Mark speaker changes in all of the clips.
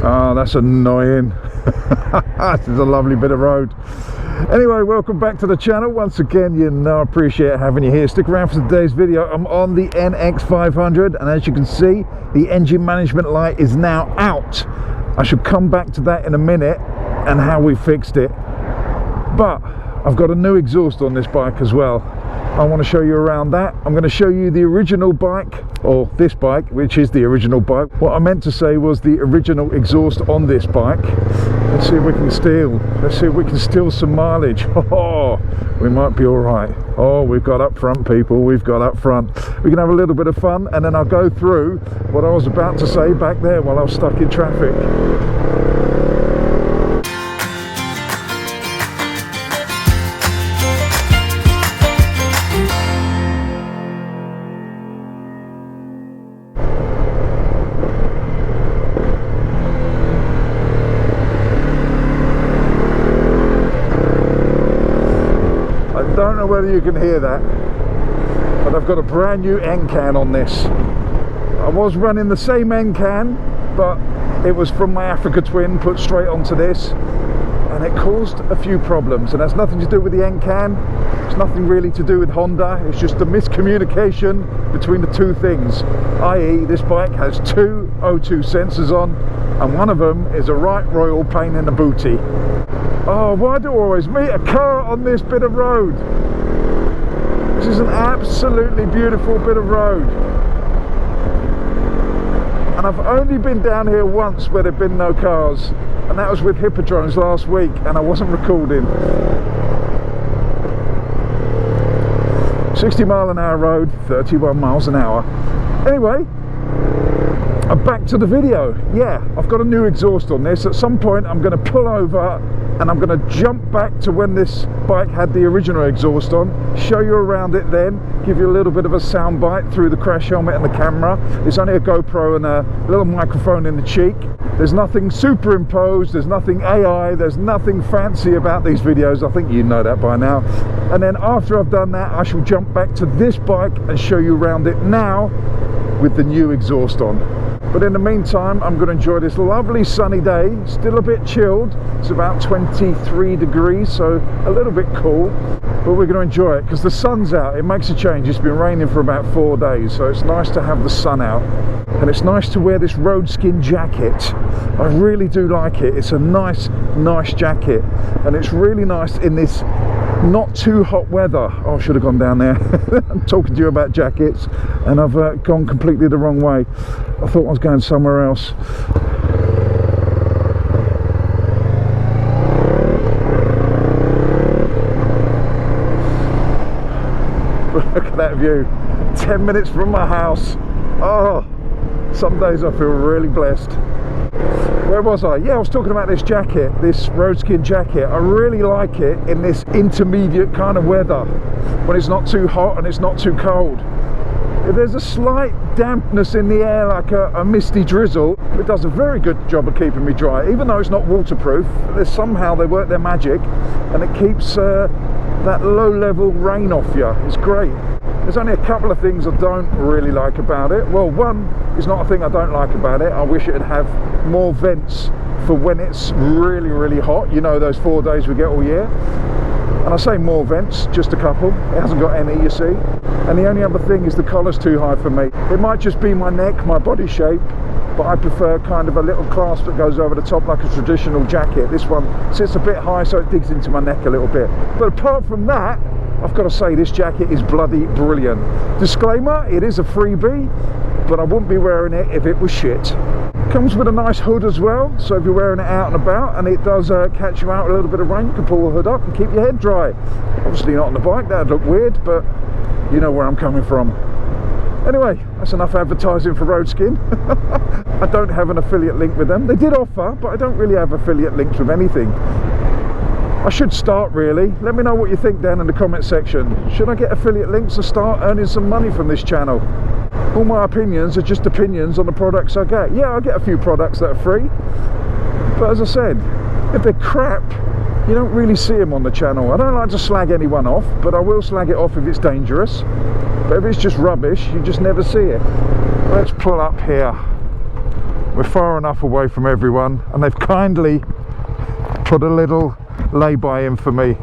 Speaker 1: Oh, that's annoying. This is a lovely bit of road. Anyway, welcome back to the channel. Once again, you know I appreciate having you here. Stick around for today's video. I'm on the NX500, and as you can see, the engine management light is now out. I should come back to that in a minute and how we fixed it. But I've got a new exhaust on this bike as well. I want to show you around that. I'm going to show you the original bike, or this bike, which is the original bike. What I meant to say was the original exhaust on this bike. Let's see if we can steal. Let's see if we can steal some mileage. Oh, we might be all right. Oh, we've got up front, people. We've got up front. We can have a little bit of fun, and then I'll go through what I was about to say back there while I was stuck in traffic. I don't know whether you can hear that, but I've got a brand new end can on this. I was running the same end can, but it was from my Africa Twin put straight onto this, and it caused a few problems. And that's nothing to do with the end can, it's nothing really to do with Honda, it's just a miscommunication between the two things, i.e. this bike has two O2 sensors on, and one of them is a right royal pain in the booty. Oh, why do I always meet a car on this bit of road? This is an absolutely beautiful bit of road. And I've only been down here once where there've been no cars, and that was with Hippodromes last week, and I wasn't recording. 60-mile-an-hour road, 31 miles an hour. Anyway, I'm back to the video. Yeah, I've got a new exhaust on this. At some point I'm going to pull over and I'm going to jump back to when this bike had the original exhaust on, show you around it then, give you a little bit of a sound bite through the crash helmet and the camera. It's only a GoPro and a little microphone in the cheek. There's nothing superimposed, there's nothing AI, there's nothing fancy about these videos. I think you know that by now. And then after I've done that, I shall jump back to this bike and show you around it now with the new exhaust on. But in the meantime, I'm going to enjoy this lovely sunny day. Still a bit chilled. It's about 23 degrees, so a little bit cool. But we're going to enjoy it because the sun's out. It makes a change. It's been raining for about 4 days, so it's nice to have the sun out. And it's nice to wear this road skin jacket. I really do like it. It's a nice jacket. And it's really nice in this not too hot weather. Oh, I should have gone down there. I'm talking to you about jackets and I've gone completely the wrong way. I thought I was going somewhere else. Look at that view. 10 minutes from my house. Oh, some days I feel really blessed. Where was I? Yeah, I was talking about this jacket, this road skin jacket. I really like it in this intermediate kind of weather, when it's not too hot and it's not too cold. If there's a slight dampness in the air, like a misty drizzle, it does a very good job of keeping me dry. Even though it's not waterproof, somehow they work their magic and it keeps that low-level rain off you. It's great. There's only a couple of things I don't really like about it. Well, one is not a thing I don't like about it. I wish it'd have more vents for when it's really hot. You know, those 4 days we get all year. And I say more vents, just a couple. It hasn't got any, you see. And the only other thing is the collar's too high for me. It might just be my neck, my body shape, but I prefer kind of a little clasp that goes over the top like a traditional jacket. This one sits a bit high so it digs into my neck a little bit. But apart from that, I've got to say this jacket is bloody brilliant. Disclaimer, it is a freebie, but I wouldn't be wearing it if it was shit. Comes with a nice hood as well, so if you're wearing it out and about and it does catch you out with a little bit of rain, you can pull the hood up and keep your head dry. Obviously not on the bike, that'd look weird, but you know where I'm coming from. Anyway, that's enough advertising for Roadskin. I don't have an affiliate link with them. They did offer, but I don't really have affiliate links with anything. I should start, really. Let me know what you think down in the comment section. Should I get affiliate links and start earning some money from this channel? All my opinions are just opinions on the products I get. Yeah, I get a few products that are free, but as I said, if they're crap, you don't really see them on the channel. I don't like to slag anyone off, but I will slag it off if it's dangerous. But if it's just rubbish, you just never see it. Let's pull up here. we're far enough away from everyone, and they've kindly put a little lay-by in for me.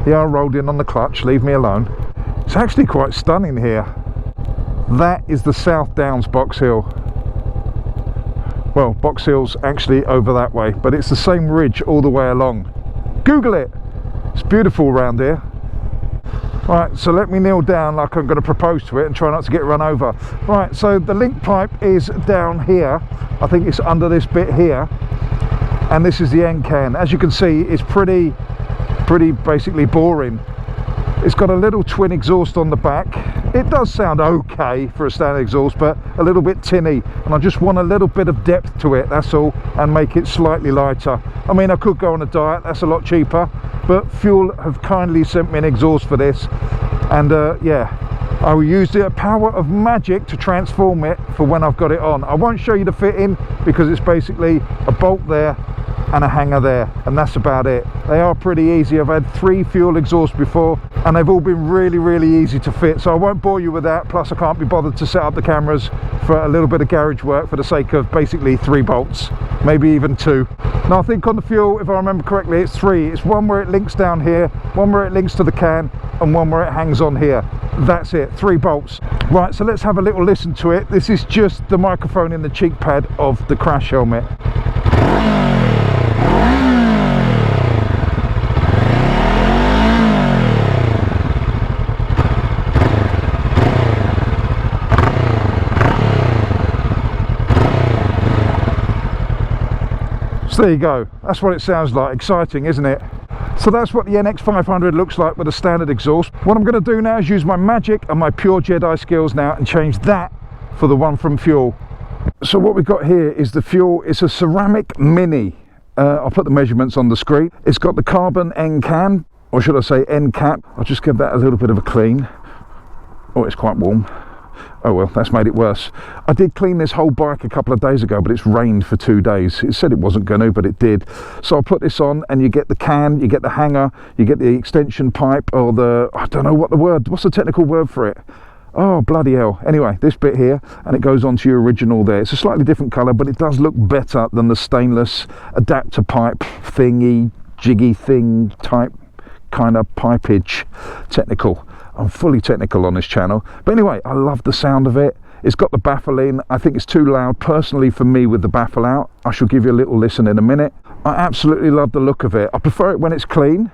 Speaker 1: Yeah, I rolled in on the clutch, leave me alone. It's actually quite stunning here. That is the South Downs Box Hill. Well, Box Hill's actually over that way, but it's the same ridge all the way along. Google it. It's beautiful around here. Right, so let me kneel down like I'm going to propose to it and try not to get run over. Right, so the link pipe is down here. I think it's under this bit here. And this is the end can. As you can see, it's pretty basically boring. It's got a little twin exhaust on the back. It does sound okay for a standard exhaust, but a little bit tinny, and I just want a little bit of depth to it, that's all, and make it slightly lighter. I mean, I could go on a diet, that's a lot cheaper, but Fuel have kindly sent me an exhaust for this, and yeah, I will use the power of magic to transform it for when I've got it on. I won't show you the fitting because it's basically a bolt there and a hanger there, and that's about it. They are pretty easy. I've had 3 Fuel exhausts before, and they've all been really easy to fit, so I won't bore you with that. Plus I can't be bothered to set up the cameras for a little bit of garage work for the sake of basically 3 bolts, maybe even 2. Now I think on the Fuel, if I remember correctly, it's 3. It's one where it links down here, one where it links to the can, and one where it hangs on here. That's it, 3 bolts. Right, so let's have a little listen to it. This is just the microphone in the cheek pad of the crash helmet. So there you go, that's what it sounds like. Exciting, isn't it? So that's what the NX500 looks like with a standard exhaust. What I'm going to do now is use my magic and my pure Jedi skills now and change that for the one from Fuel. So what we've got here is the Fuel. It's a ceramic mini. I'll put the measurements on the screen. It's got the carbon end can, or should I say end cap. I'll just give that a little bit of a clean. Oh, it's quite warm. Oh well, that's made it worse. I did clean this whole bike a couple of days ago, but it's rained for 2 days. It said it wasn't going to, but it did. So I'll put this on, and you get the can, you get the hanger, you get the extension pipe, or the, I don't know what the word, what's the technical word for it? Oh, bloody hell. Anyway, this bit here, and it goes onto your original there. It's a slightly different colour, but it does look better than the stainless adapter pipe thingy, jiggy thing type kind of pipage. Technical. I'm fully technical on this channel, but anyway, I love the sound of it. It's got the baffle in. I think it's too loud personally for me with the baffle out. I shall give you a little listen in a minute. I absolutely love the look of it. I prefer it when it's clean,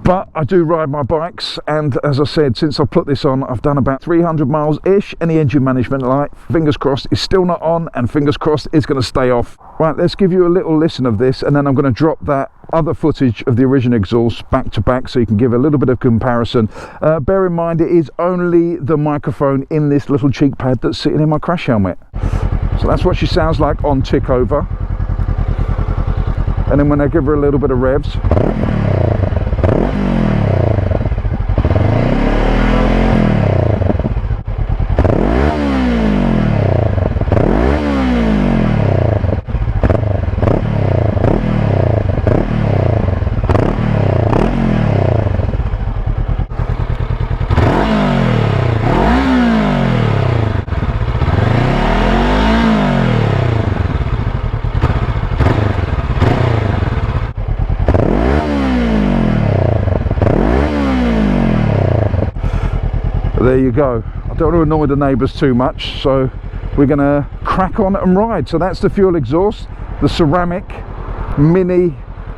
Speaker 1: but I do ride my bikes, and as I said, since I put this on, I've done about 300 miles ish, and the engine management light, fingers crossed, is still not on, and fingers crossed it's going to stay off. Right, let's give you a little listen of this, and then I'm going to drop that other footage of the original exhaust back to back so you can give a little bit of comparison. Bear in mind, it is only the microphone in this little cheek pad that's sitting in my crash helmet. So that's what she sounds like on tick over, and then when I give her a little bit of revs, there you go. I don't want to annoy the neighbours too much, so we're going to crack on and ride. So that's the Fuel exhaust, the ceramic mini,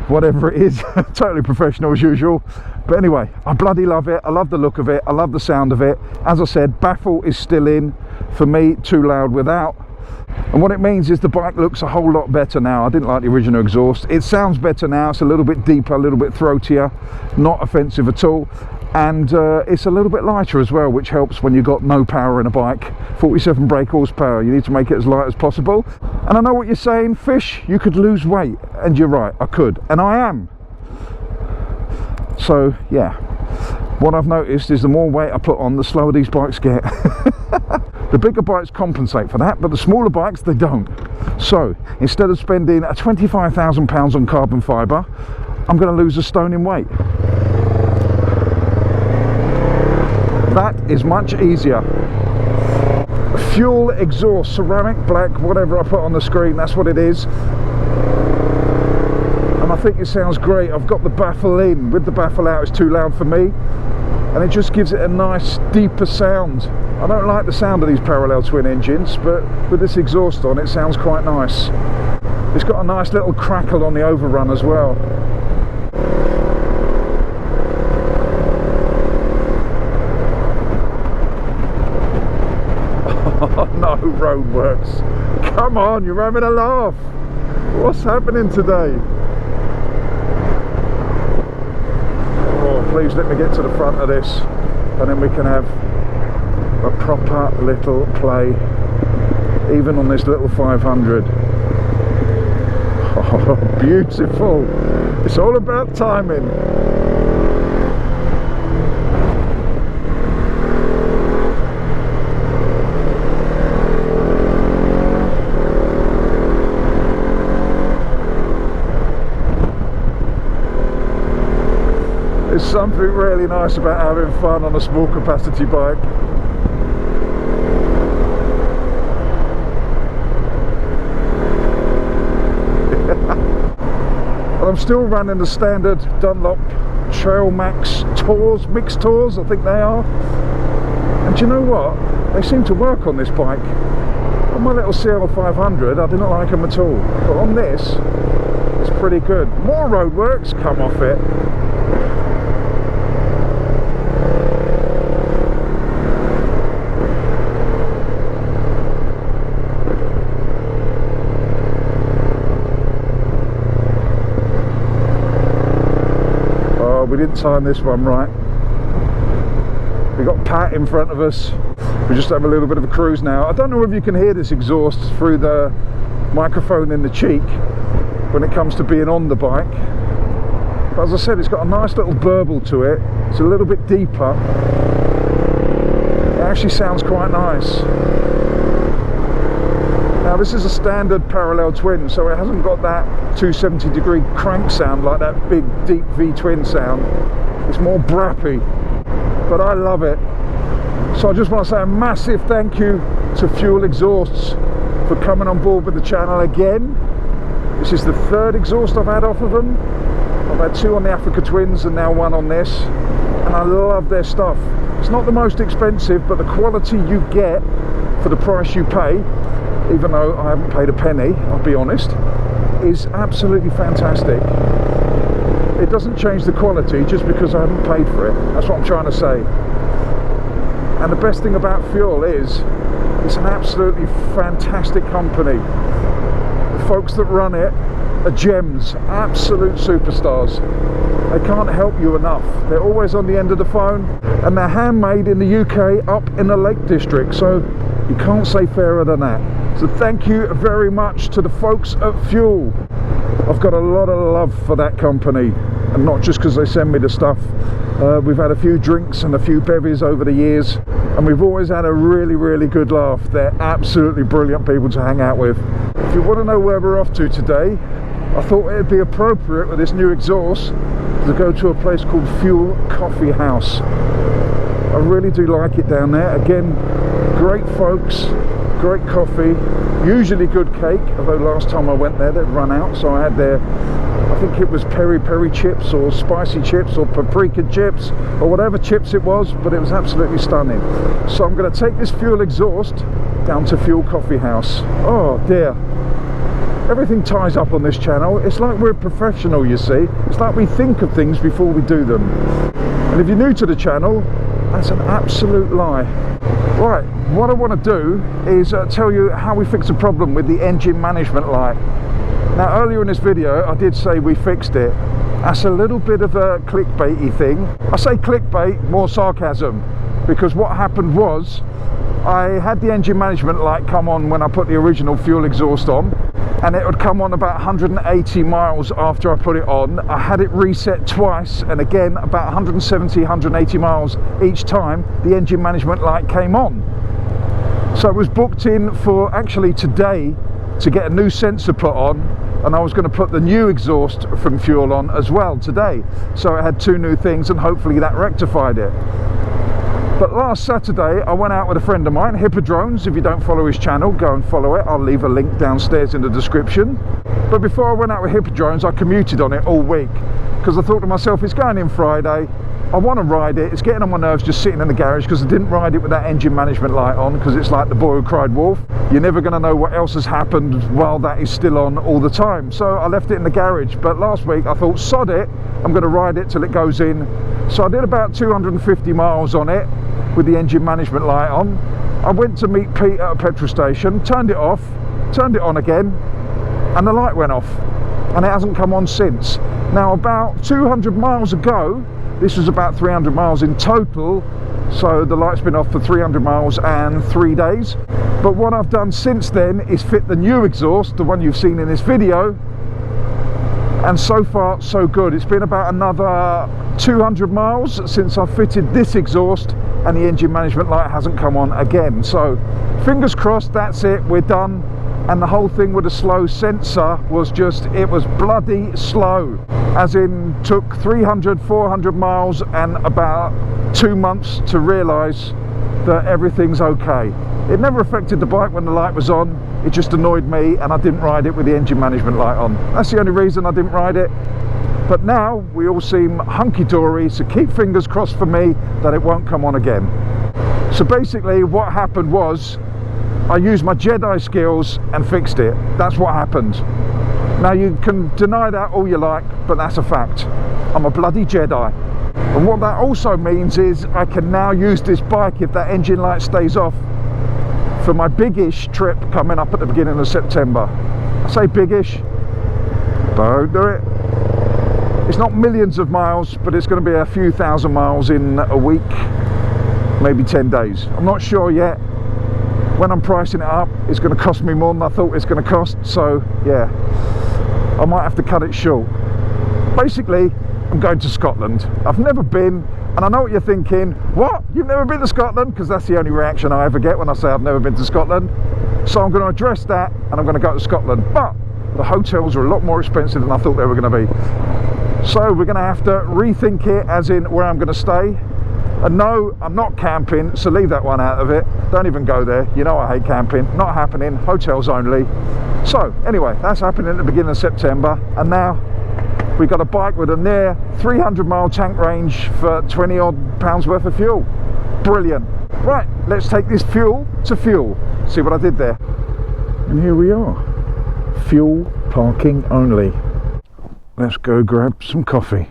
Speaker 1: whatever it is. Totally professional as usual, but anyway, I bloody love it. I love the look of it, I love the sound of it. As I said, baffle is still in for me, too loud without, and what it means is the bike looks a whole lot better now. I didn't like the original exhaust. It sounds better now. It's a little bit deeper, a little bit throatier, not offensive at all. And it's a little bit lighter as well, which helps when you've got no power in a bike. 47 brake horsepower, you need to make it as light as possible. And I know what you're saying, Fish, you could lose weight, and you're right, I could, and I am. So yeah, what I've noticed is the more weight I put on, the slower these bikes get. The bigger bikes compensate for that, but the smaller bikes, they don't. So instead of spending £25,000 on carbon fibre, I'm going to lose a stone in weight. That is much easier. Fuel exhaust, ceramic, black, whatever I put on the screen, that's what it is. And I think it sounds great. I've got the baffle in. With the baffle out, it's too loud for me, and it just gives it a nice deeper sound. I don't like the sound of these parallel twin engines, but with this exhaust on, it sounds quite nice. It's got a nice little crackle on the overrun as well. Oh no, roadworks. Come on, you're having a laugh. What's happening today? Oh, please let me get to the front of this, and then we can have a proper little play, even on this little 500. Oh, beautiful. It's all about timing. There's something really nice about having fun on a small capacity bike. I'm still running the standard Dunlop Trail Max Tours, mixed tours, I think they are. And do you know what? They seem to work on this bike. On my little CL500, I didn't like them at all. But on this, it's pretty good. More roadworks, come off it. We didn't time this one right. We got Pat in front of us. We just have a little bit of a cruise now. I don't know if you can hear this exhaust through the microphone in the cheek when it comes to being on the bike. But as I said, it's got a nice little burble to it. It's a little bit deeper. It actually sounds quite nice. Now this is a standard parallel twin, so it hasn't got that 270-degree crank sound like that big deep V-twin sound. It's more brappy, but I love it. So I just want to say a massive thank you to Fuel Exhausts for coming on board with the channel again. This is the third exhaust I've had off of them. I've had two on the Africa Twins and now one on this, and I love their stuff. It's not the most expensive, but the quality you get for the price you pay, even though I haven't paid a penny, I'll be honest, is absolutely fantastic. It doesn't change the quality just because I haven't paid for it. That's what I'm trying to say. And the best thing about Fuel is it's an absolutely fantastic company. The folks that run it are gems, absolute superstars. They can't help you enough. They're always on the end of the phone, and they're handmade in the UK up in the Lake District, so you can't say fairer than that. So thank you very much to the folks at Fuel. I've got a lot of love for that company, and not just because they send me the stuff. We've had a few drinks and a few bevies over the years, and we've always had a really good laugh. They're absolutely brilliant people to hang out with. If you want to know where we're off to today, I thought it'd be appropriate with this new exhaust to go to a place called Fuel Coffee House. I really do like it down there. Again, great folks, great coffee, usually good cake, although last time I went there they'd run out, so I had their, I think it was peri peri chips or spicy chips or paprika chips or whatever chips it was, but it was absolutely stunning. So I'm going to take this Fuel exhaust down to Fuel Coffee House. Oh dear, everything ties up on this channel. It's like we're professional, you see. It's like we think of things before we do them. And if you're new to the channel, that's an absolute lie. Right, what I want to do is tell you how we fixed a problem with the engine management light. Now earlier in this video I did say we fixed it. That's a little bit of a clickbaity thing. I say clickbait, more sarcasm, because what happened was I had the engine management light come on when I put the original Fuel exhaust on, and it would come on about 180 miles after I put it on. I had it reset twice, and again about 170, 180 miles each time the engine management light came on. So it was booked in for actually today to get a new sensor put on, and I was going to put the new exhaust from Fuel on as well today. So I had two new things, and hopefully that rectified it. But last Saturday I went out with a friend of mine, Hippodrones. If you don't follow his channel, go and follow it. I'll leave a link downstairs in the description. But before I went out with Hippodrones, I commuted on it all week, because I thought to myself, it's going in Friday, I want to ride it, it's getting on my nerves just sitting in the garage, because I didn't ride it with that engine management light on, because it's like the boy who cried wolf. You're never going to know what else has happened while that is still on all the time. So I left it in the garage. But last week I thought, sod it, I'm going to ride it till it goes in. So I did about 250 miles on it with the engine management light on. I went to meet Pete at a petrol station, turned it off, turned it on again, and the light went off, and it hasn't come on since. Now, about 200 miles ago, this was about 300 miles in total, so the light's been off for 300 miles and 3 days. But what I've done since then is fit the new exhaust, the one you've seen in this video, and so far so good. It's been about another 200 miles since I've fitted this exhaust, and the engine management light hasn't come on again. So fingers crossed, that's it, we're done. And the whole thing with the slow sensor was just, it was bloody slow, as in took 300, 400 miles and about 2 months to realise that everything's okay. It never affected the bike when the light was on, it just annoyed me, and I didn't ride it with the engine management light on. That's the only reason I didn't ride it. But now we all seem hunky-dory, so keep fingers crossed for me that it won't come on again. So basically what happened was, I used my Jedi skills and fixed it. That's what happened. Now you can deny that all you like, but that's a fact. I'm a bloody Jedi. And what that also means is I can now use this bike, if that engine light stays off, for my big-ish trip coming up at the beginning of September. I say big-ish, don't do it. It's not millions of miles, but it's going to be a few thousand miles in a week, maybe 10 days. I'm not sure yet. When I'm pricing it up, it's going to cost me more than I thought it's going to cost, so yeah, I might have to cut it short. Basically, I'm going to Scotland. I've never been, and I know what you're thinking, what? You've never been to Scotland? Because that's the only reaction I ever get when I say I've never been to Scotland. So I'm going to address that, and I'm going to go to Scotland. But the hotels are a lot more expensive than I thought they were going to be. So we're going to have to rethink it, as in where I'm going to stay. And no, I'm not camping, so leave that one out of it. Don't even go there. You know I hate camping. Not happening. Hotels only. So anyway, that's happening at the beginning of September. And now we've got a bike with a near 300-mile tank range for 20 odd pounds worth of fuel. Brilliant. Right, let's take this fuel to fuel. See what I did there? And here we are. Fuel parking only. Let's go grab some coffee.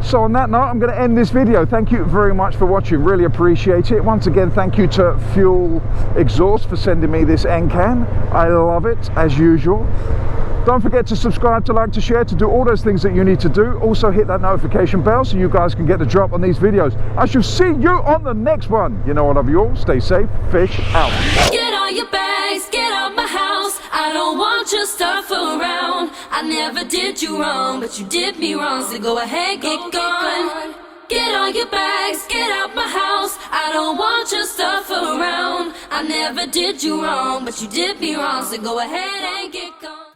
Speaker 1: So on that note, I'm going to end this video. Thank you very much for watching, really appreciate it. Once again, thank you to Fuel Exhaust for sending me this NCAN. I love it, as usual. Don't forget to subscribe, to like, to share, to do all those things that you need to do. Also hit that notification bell so you guys can get the drop on these videos. I shall see you on the next one. You know I love you all. Stay safe. Fish out.
Speaker 2: Get all your bags, get out my house. I don't want your stuff around. I never did you wrong, but you did me wrong, so go ahead, get gone. Get all your bags, get out my house. I don't want your stuff around. I never did you wrong, but you did me wrong, so go ahead and get gone.